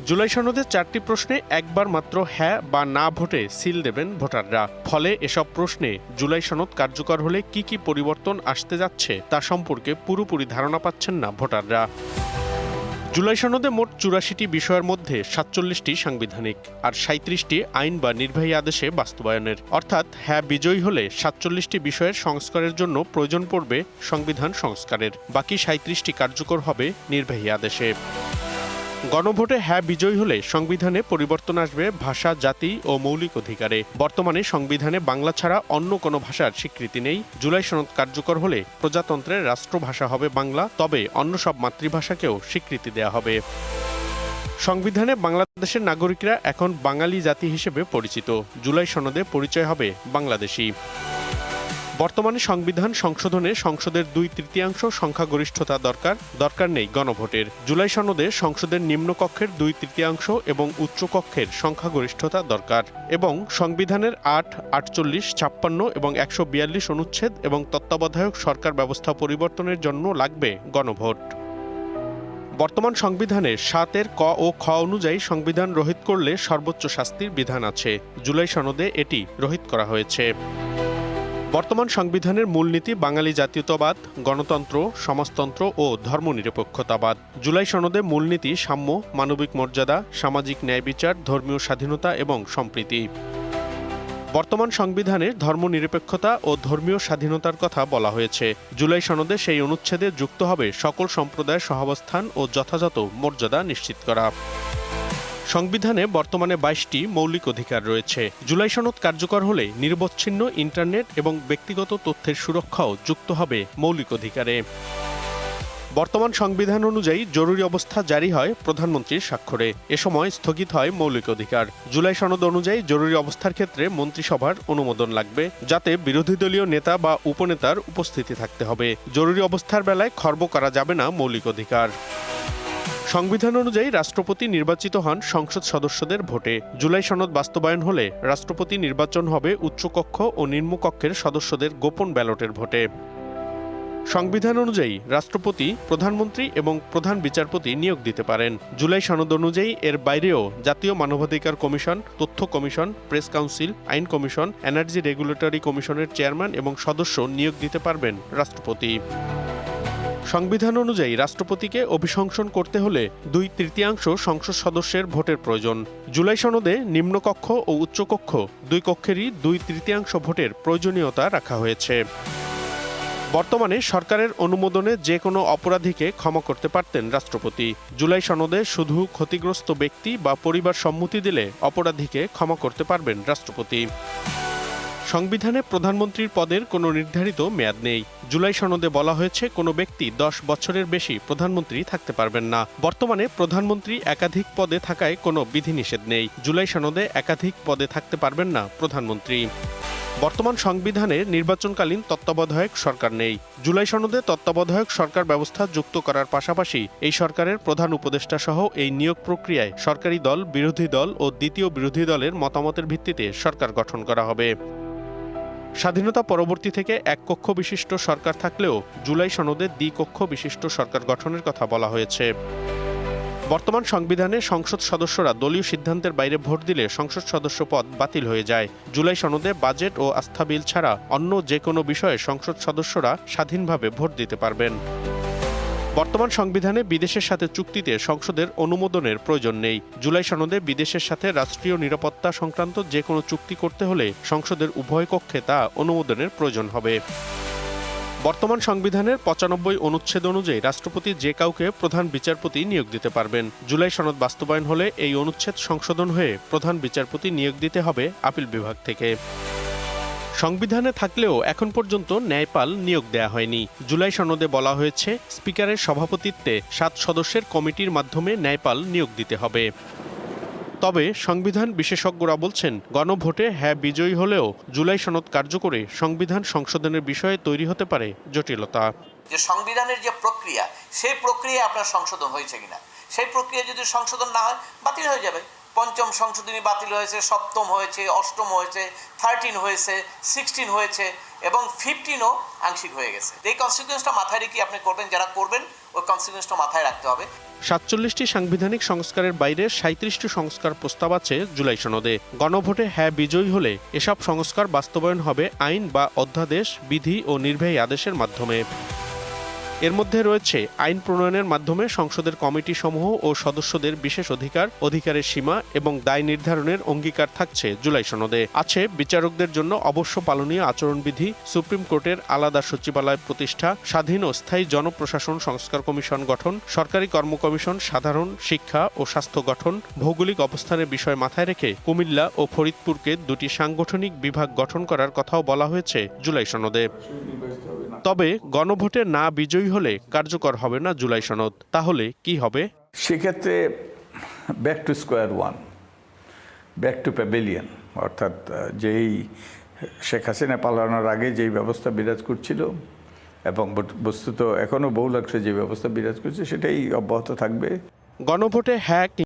জুলাই সনদে 4টি প্রশ্নে একবার মাত্র হ্যাঁ বা না ভোটে সিল দেবেন ভোটাররা। ফলে এসব প্রশ্নে জুলাই সনদ কার্যকর হলে কি কি পরিবর্তন আসতে যাচ্ছে তা সম্পর্কে পুরোপুরি ধারণা পাচ্ছেন না ভোটাররা। জুলাই সনদে মোট 84টি বিষয়ের মধ্যে 47টি সাংবিধানিক আর 37টি আইন বা নির্বাহী আদেশে বাস্তবায়নের। অর্থাৎ হ্যাঁ বিজয়ী হলে 47টি বিষয়ের সংস্কারের জন্য প্রয়োজন পড়বে সংবিধান সংস্কারের। বাকি 37টি কার্যকর হবে নির্বাহী আদেশে। গণভোটে হ্যাঁ বিজয়ী হলে সংবিধানে পরিবর্তন আসবে ভাষা, জাতি ও মৌলিক অধিকারে। বর্তমানে সংবিধানে বাংলা ছাড়া অন্য কোনো ভাষার স্বীকৃতি নেই। জুলাই সনদ কার্যকর হলে প্রজাতন্ত্রের রাষ্ট্রভাষা হবে বাংলা, তবে অন্য সব মাতৃভাষাকেও স্বীকৃতি দেওয়া হবে। সংবিধানে বাংলাদেশের নাগরিকরা এখন বাঙালি জাতি হিসেবে পরিচিত। জুলাই সনদে পরিচয় হবে বাংলাদেশি। বর্তমানে সংবিধান সংশোধনে সংসদের 2/3 সংখ্যাগরিষ্ঠতা দরকার নেই গণভোটের। জুলাই সনদে সংসদের নিম্নকক্ষের 2/3 এবং উচ্চকক্ষের সংখ্যাগরিষ্ঠতা দরকার, এবং সংবিধানের 8, 48, 56 এবং 142 অনুচ্ছেদ এবং তত্ত্বাবধায়ক সরকার ব্যবস্থা পরিবর্তনের জন্য লাগবে গণভোট। বর্তমান সংবিধানের 7 ক ও খ অনুযায়ী সংবিধান রহিত করলে সর্বোচ্চ শাস্তির বিধান আছে। জুলাই সনদে এটি রহিত করা হয়েছে। বর্তমান সংবিধানের মূলনীতি বাঙালি জাতীয়তাবাদ, গণতন্ত্র, সমাজতন্ত্র ও ধর্মনিরপেক্ষতাবাদ। জুলাই সনদে মূলনীতি সাম্য, মানবিক মর্যাদা, সামাজিক ন্যায় বিচার, ধর্মীয় স্বাধীনতা এবং সম্প্রীতি। বর্তমান সংবিধানে ধর্মনিরপেক্ষতা ও ধর্মীয় স্বাধীনতার কথা বলা হয়েছে। জুলাই সনদে সেই অনুচ্ছেদে যুক্ত হবে সকল সম্প্রদায়ের সহাবস্থান ও যথাযথ মর্যাদা নিশ্চিত করা। সংবিধানে বর্তমানে 22টি মৌলিক অধিকার রয়েছে। জুলাই সনদ কার্যকর হলে নিরবচ্ছিন্ন ইন্টারনেট এবং ব্যক্তিগত তথ্যের সুরক্ষাও যুক্ত হবে মৌলিক অধিকারে। বর্তমান সংবিধান অনুযায়ী জরুরি অবস্থা জারি হয় প্রধানমন্ত্রীর স্বাক্ষরে। এ সময় স্থগিত হয় মৌলিক অধিকার। জুলাই সনদ অনুযায়ী জরুরি অবস্থার ক্ষেত্রে মন্ত্রিসভার অনুমোদন লাগবে, যাতে বিরোধী দলীয় নেতা বা উপনেতার উপস্থিতি থাকতে হবে। জরুরি অবস্থার বেলায় খর্ব করা যাবে না মৌলিক অধিকার। সংবিধান অনুযায়ী রাষ্ট্রপতি নির্বাচিত হন সংসদ সদস্যদের ভোটে। জুলাই সনদ বাস্তবায়ন হলে রাষ্ট্রপতি নির্বাচন হবে উচ্চকক্ষ ও নিম্নকক্ষের সদস্যদের গোপন ব্যালটের ভোটে। সংবিধান অনুযায়ী রাষ্ট্রপতি, প্রধানমন্ত্রী এবং প্রধান বিচারপতি নিয়োগ দিতে পারেন। জুলাই সনদ অনুযায়ী এর বাইরেও জাতীয় মানবাধিকার কমিশন, তথ্য কমিশন, প্রেস কাউন্সিল, আইন কমিশন, এনার্জি রেগুলেটরি কমিশনের চেয়ারম্যান এবং সদস্য নিয়োগ দিতে পারবেন রাষ্ট্রপতি। সংবিধান অনুযায়ী রাষ্ট্রপতিকে অভিশংসন করতে হলে 2/3 সংসদ সদস্যের ভোটের প্রয়োজন। জুলাই সনদে নিম্নকক্ষ ও উচ্চকক্ষ 2 কক্ষেরই 2/3 ভোটের প্রয়োজনীয়তা রাখা হয়েছে। বর্তমানে সরকারের অনুমোদনে যে কোনো অপরাধীকে ক্ষমা করতে পারতেন রাষ্ট্রপতি। জুলাই সনদে শুধু ক্ষতিগ্রস্ত ব্যক্তি বা পরিবার সম্মতি দিলে অপরাধীকে ক্ষমা করতে পারবেন রাষ্ট্রপতি। সংবিধানে প্রধানমন্ত্রীর পদের কোনো নির্ধারিত মেয়াদ নেই। জুলাই সনদে বলা হয়েছে কোনো ব্যক্তি 10 বছরের বেশি প্রধানমন্ত্রী থাকতে পারবেন না। বর্তমানে প্রধানমন্ত্রী একাধিক পদে থাকায় কোনো বিধিনিষেধ নেই। জুলাই সনদে একাধিক পদে থাকতে পারবেন না প্রধানমন্ত্রী। বর্তমান সংবিধানে নির্বাচনকালীন তত্ত্বাবধায়ক সরকার নেই। জুলাই সনদে তত্ত্বাবধায়ক সরকার ব্যবস্থা যুক্ত করার পাশাপাশি এই সরকারের প্রধান উপদেষ্টা সহ এই নিয়োগ প্রক্রিয়ায় সরকারি দল, বিরোধী দল ও দ্বিতীয় বিরোধী দলের মতামতের ভিত্তিতে সরকার গঠন করা হবে। স্বাধীনতা পরবর্তী থেকে এক কক্ষ বিশিষ্ট সরকার থাকলেও জুলাই সনদে দ্বিকক্ষ বিশিষ্ট সরকার গঠনের কথা বলা হয়েছে। বর্তমান সংবিধানে সংসদ সদস্যরা দলীয় সিদ্ধান্তের বাইরে ভোট দিলে সংসদ সদস্য পদ বাতিল হয়ে যায়। জুলাই সনদে বাজেট ও আস্থা বিল ছাড়া অন্য যে কোনো বিষয়ে সংসদ সদস্যরা স্বাধীনভাবে ভোট দিতে পারবেন। বর্তমান সংবিধানে বিদেশের সাথে চুক্তিতে সংসদের অনুমোদনের প্রয়োজন নেই। জুলাই সনদে বিদেশের সাথে রাষ্ট্রীয় নিরাপত্তা সংক্রান্ত যে কোনো চুক্তি করতে হলে সংসদের উভয় কক্ষে তা অনুমোদনের প্রয়োজন হবে। বর্তমান সংবিধানের 95 অনুচ্ছেদ অনুযায়ী রাষ্ট্রপতি যে কাউকে প্রধান বিচারপতি নিয়োগ দিতে পারবেন। জুলাই সনদ বাস্তবায়ন হলে এই অনুচ্ছেদ সংশোধন হয়ে প্রধান বিচারপতি নিয়োগ দিতে হবে আপিল বিভাগ থেকে। সংবিধানে থাকলেও এখন পর্যন্ত ন্যায়পাল নিয়োগ দেয়া হয়নি। জুলাই সনদে বলা হয়েছে স্পিকারের সভাপতিত্বে 7 সদস্যের কমিটির মাধ্যমে ন্যায়পাল নিয়োগ দিতে হবে। তবে সংবিধান বিশেষজ্ঞরা বলছেন গণভোটে হ্যাঁ বিজয়ী হলেও জুলাই সনদ কার্যকরে সংবিধান সংশোধনের বিষয়ে তৈরি হতে পারে জটিলতা। যে সংবিধানের যে প্রক্রিয়া, সেই প্রক্রিয়া আপনার সংশোধন হয়েছে কিনা, সেই প্রক্রিয়া যদি সংশোধন না হয় বাতিল হয়ে যাবে। পঞ্চম সংশোধনী বাতিল হয়েছে, সপ্তম হয়েছে, অষ্টম হয়েছে, 13 হয়েছে, 16 হয়েছে এবং 15ও আংশিক হয়ে গেছে। এই কনসিকুয়েন্সটা মাথায় রেখে আপনি করবেন, যারা করবেন ওই কনসিকুয়েন্সটা মাথায় রাখতে হবে। 47টি সাংবিধানিক সংস্কারের বাইরে 37টি সংস্কার প্রস্তাব আছে জুলাই সনদে। গণভোটে হ্যাঁ বিজয়ী হলে এসব সংস্কার বাস্তবায়ন হবে আইন বা অধ্যাদেশ, বিধি ও নির্বাহী আদেশের মাধ্যমে। এর মধ্যে রয়েছে আইন প্রণয়নের মাধ্যমে সংসদের কমিটি সমূহ ও সদস্যদের বিশেষ অধিকারের সীমা এবং দায় নির্ধারণের অঙ্গীকার থাকছে জুলাই সনদে। আছে বিচারকদের জন্য অবশ্য পালনীয় আচরণবিধি, সুপ্রিম কোর্টের আলাদা সচিবালয় প্রতিষ্ঠা, স্বাধীন ও স্থায়ী জনপ্রশাসন সংস্কার কমিশন গঠন, সরকারি কর্মকমিশন, সাধারণ শিক্ষা ও স্বাস্থ্য গঠন। ভৌগোলিক অবস্থানের বিষয় মাথায় রেখে কুমিল্লা ও ফরিদপুরকে দুটি সাংগঠনিক বিভাগ গঠন করার কথাও বলা হয়েছে জুলাই সনদে। তবে গণভোটে না বিজয়ী হলে কার্যকর হবে না জুলাই সনদ। তাহলে কি হবে? সেক্ষেত্রে back to square one, back to pavilion, অর্থাৎ যেই শেখ হাসিনা পালানোর আগে যেই ব্যবস্থা বিরাজ করছিল এবং বস্তুত এখনও বহুলাংশে যে ব্যবস্থা বিরাজ করছে সেটাই অব্যাহত থাকবে। গণভোটে হ্যাঁ